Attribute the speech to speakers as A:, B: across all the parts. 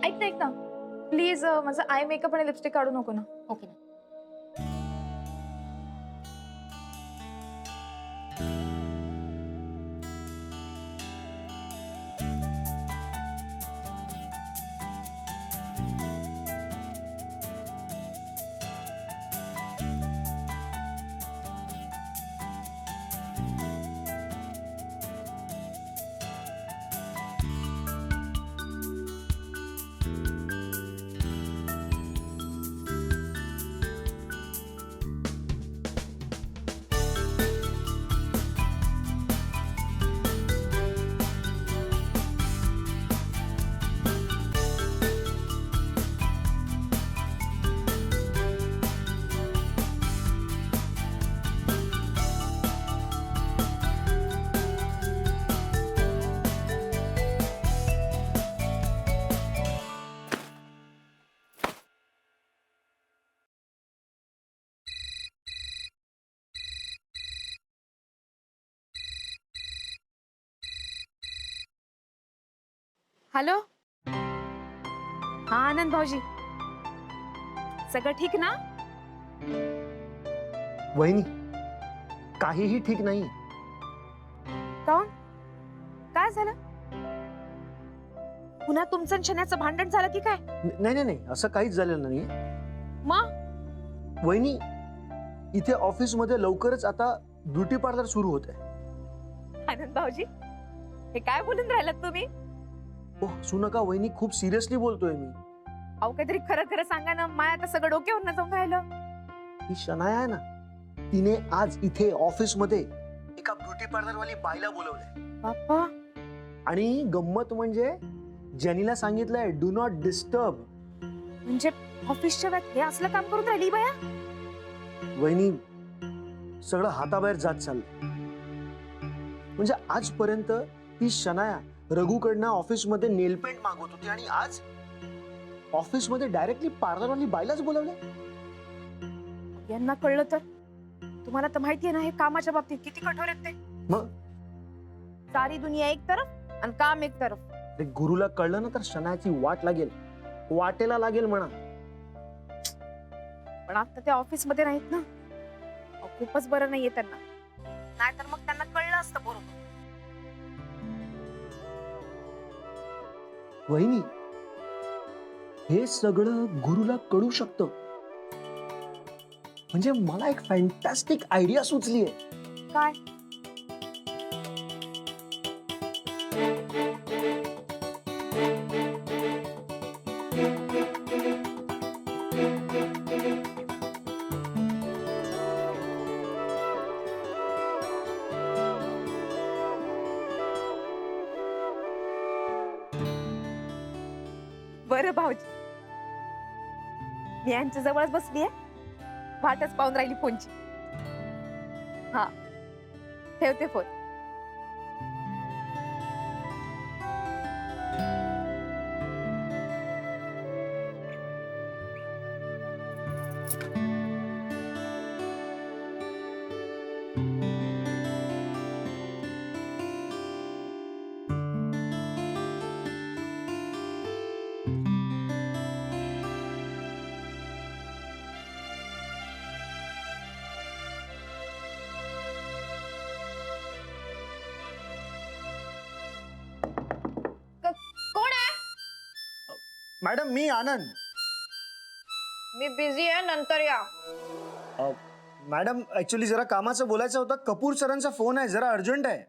A: ऐक ना प्लीज माझं आय मेकअप आणि लिपस्टिक काढू नको ना.
B: ओके.
A: हॅलो. हा आनंद भाऊजी, सगळं ठीक ना?
C: वहिनी काहीही ठीक नाही.
A: काऊन? काय झालं? पुन्हा तुमचं आणि शन्याचं भांडण झालं की काय?
C: नाही नाही नाही, असं काहीच झालेलं नाही.
A: मग
C: वहिनी, इथे ऑफिस मध्ये लवकरच आता ब्युटी पार्लर सुरू होत आहे.
A: आनंद भाऊजी, हे काय बोलून राहिलात तुम्ही?
C: ओह हसू नका वहिनी, खूप सिरियसली बोलतोय मी.
A: अहो काहीतरी खरं खरं सांगा ना, माया आता सगळं डोक्यावर जाऊन राहिलं.
C: ही शनाया आहे ना, तिने आज इथे ऑफिस मध्ये एका ब्युटी पार्लर वाली बाईला बोलवलंय.
A: बाप्पा.
C: आणि गंमत म्हणजे जेनीला सांगितलंय डू नॉट डिस्टर्ब.
A: म्हणजे ऑफिसच्या वेळेत हे असलं काम करून राहिली बाया?
C: वहिनी, सगळं हाताबाहेर जात चाललंय. म्हणजे आजपर्यंत ही शनाया रघुकडनं ऑफिस मध्ये नेल पेंट मागवत होती आणि आज ऑफिस मध्ये डायरेक्टली पार्लर वाली बाईलाच बोलवलंय.
A: यांना कळलं तर? तुम्हाला तर माहितीये ना हे कामाच्या बाबतीत किती कठोर आहेत ते.
C: मग
A: सारी दुनिया एक तरफ आणि काम एक तरफ.
C: ते गुरुला कळलं ना तर शनायाची वाट लागेल, वाटेला लागेल म्हणा.
A: पण आता ते ऑफिस मध्ये नाहीत ना. अहो, खूपच बरं नाहीये त्यांना. नाहीतर मग त्यांना कळलं असतं बरोबर.
C: वहिनी, हे सगळं गुरुला कळू शकतं. म्हणजे मला एक फॅन्टॅस्टिक आयडिया सुचली आहे.
A: काय? बरं भाऊजी, मी यांच्या जवळच बसली आहे, वाटच पाहून राहिली फोनची. हा, ठेवते फोन. कोण आहे?
C: मॅडम, मी आनंद.
A: मी बिझी आहे, नंतर या.
C: मॅडम, ऍक्च्युली जरा कामाचं बोलायचं होतं. कपूर सरांचा फोन आहे, जरा अर्जंट आहे.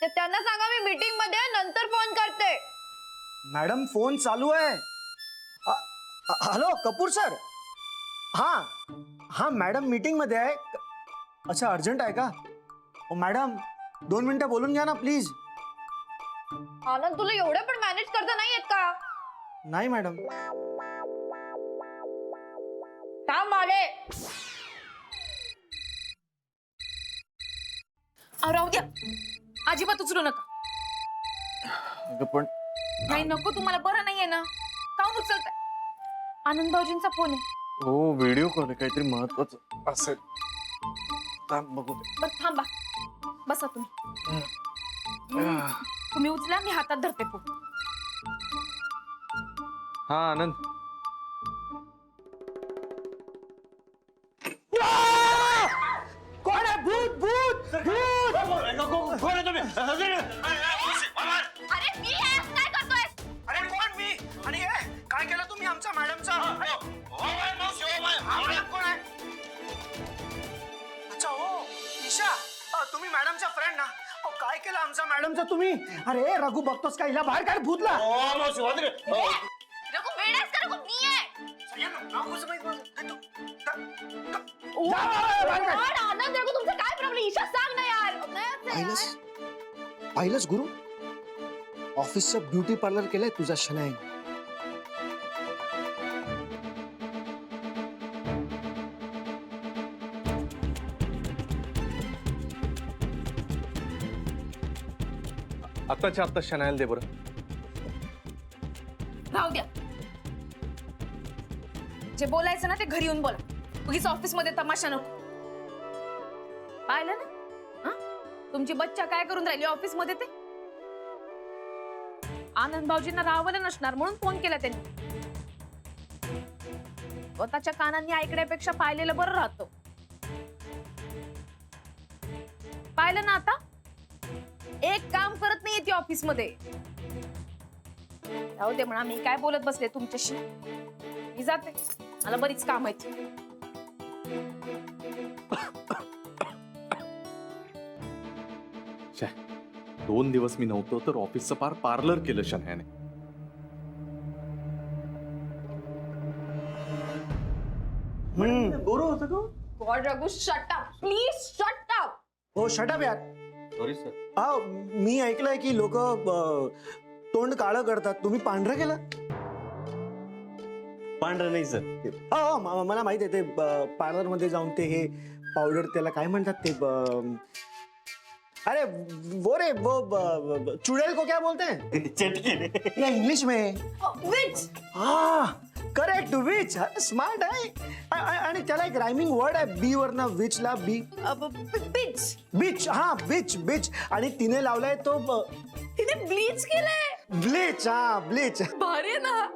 A: तर त्यांना सांगा मी मीटिंग मध्ये आहे, नंतर फोन करते.
C: मॅडम, फोन चालू आहे. Hello Kapoor sir. हा हा मॅडम, मीटिंग मध्ये आहे. अच्छा, अर्जंट आहे का? मॅडम 2 मिनिटं बोलून घ्या ना प्लीज.
A: आनंद, तुला एवढे पण मॅनेज करता नाही येत का?
C: नाही मॅडम.
A: थांब आले. राहू द्या, अजिबात उचलू नका.
C: पण
A: नाही नको, तुम्हाला बरं नाहीये ना, काऊन उचलताय? आनंद भाऊजींचा फोन आहे.
D: हो, व्हिडिओ कॉल आहे, काहीतरी महत्वाचं असेल. बघू दे.
A: बरं थांबा, बसा तुम्ही. तुम्ही उचला, मी हातात धरते फोन.
D: हा आनंद.
C: कोण आहे? भूत भूत भूत!
B: कोण आहे तुम्ही?
A: अरे मी आहे, काय करतोय?
C: अरे कोण मी? आणि काय केलं तुम्ही आमच्या मॅडमचा? कोण आहे? अच्छा हो, ईशा, तुम्ही मॅडमचा फ्रेंड ना? काय केलं आमच्या मॅडमचा तुम्ही? अरे रघु बघतोस का? हिला बाहेर काढ भूतला.
A: रघु वेडास का? रघु मी आहे. पण आनंद, रघु तुमचा काय प्रॉब्लेम? ईशा सांग ना यार.
C: पाहिलंच गुरु, ऑफिसचं ब्युटी पार्लर केलंय तुझा शनाई.
D: आत्ताच्या आत्ता शनायल दे बरं.
A: राहू द्या. जे बोलायचं ना ते घरी येऊन बोला. उगीच ऑफिस मध्ये तमाशा नको. पाहिलं ना, तुमची बच्चा काय करून राहिली ऑफिस मध्ये ते? आनंद भाऊजींना राहावलं नसणार म्हणून फोन केला त्यांनी. स्वतःच्या कानांनी ऐकण्यापेक्षा पाहिलेलं बरं राहतं. पाहिलं ना आता, एक काम करत नाही ती ऑफिस मध्ये. राहू दे म्हणा, मी काय बोलत बसले तुमच्याशी. मी जाते, मला बरीच काम आहेत.
D: 2 दिवस मी नव्हतो तर ऑफिसचं पार पार्लर केलं शनायाने.
C: बरं होतं का?
A: God Raghu, shut up please, shut up.
C: हो शटअप यार.
B: Sorry sir.
C: हा, मी ऐकलंय की लोक तोंड काळं करतात. तुम्ही पांढरं केलं?
B: पांढरं नाही सर.
C: हो मला माहित आहे. ते पार्लर मध्ये जाऊन ते हे पावडर, त्याला काय म्हणतात ते? अरे वो रे वो चुड़ैल को क्या बोलते हैं
B: चटकी.
C: या इंग्लिश में?
A: विच.
C: हा करेक्ट, विच. स्मार्ट आहे. आणि त्याला एक रायमिंग वर्ड आहे बी वरना, विच ला बी.
A: बिच.
C: बीच. हा बीच बीच. आणि तिने लावलाय तो
A: तिने ब्लीच केलंय.
C: ब्लीच. हा ब्लीच.
A: भारी आहे ना.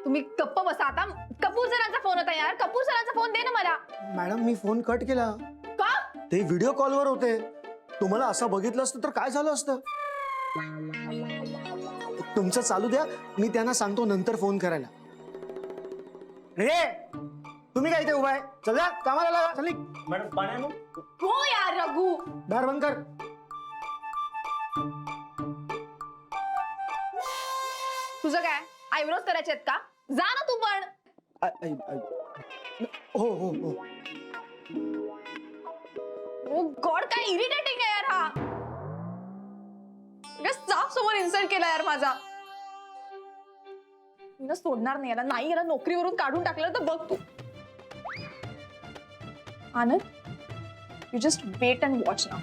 A: तुम्ही गप्प बसा आता. कपूर सरांचा फोन होता यार. कपूर सरांचा फोन दे ना मला.
C: मॅडम मी फोन कट केला.
A: का?
C: ते व्हिडिओ कॉलवर होते. तुम्हाला असं बघितलं असतं तर काय झालं असतं? तुमचं चालू द्या, मी त्यांना सांगतो नंतर फोन करायला. रे तुम्ही काय इथे उभा आहे? चला कामाला लागा. चल
B: मॅडम पाणी आणू?
A: हो यार रघु.
C: दार बंद कर.
A: तुझं काय आयब्रोज करायचे आहेत का? जा ना तू पण.
C: हो हो हो.
A: ओ गॉड, काय इरिटेटिंग आहे यार हा. स्टाफ समोर इन्सल्ट केला यार माझा. मी ना सोडणार नाही याला. नाही याला नोकरीवरून काढून टाकलं तर बघ तू. Anand, you just wait and watch now.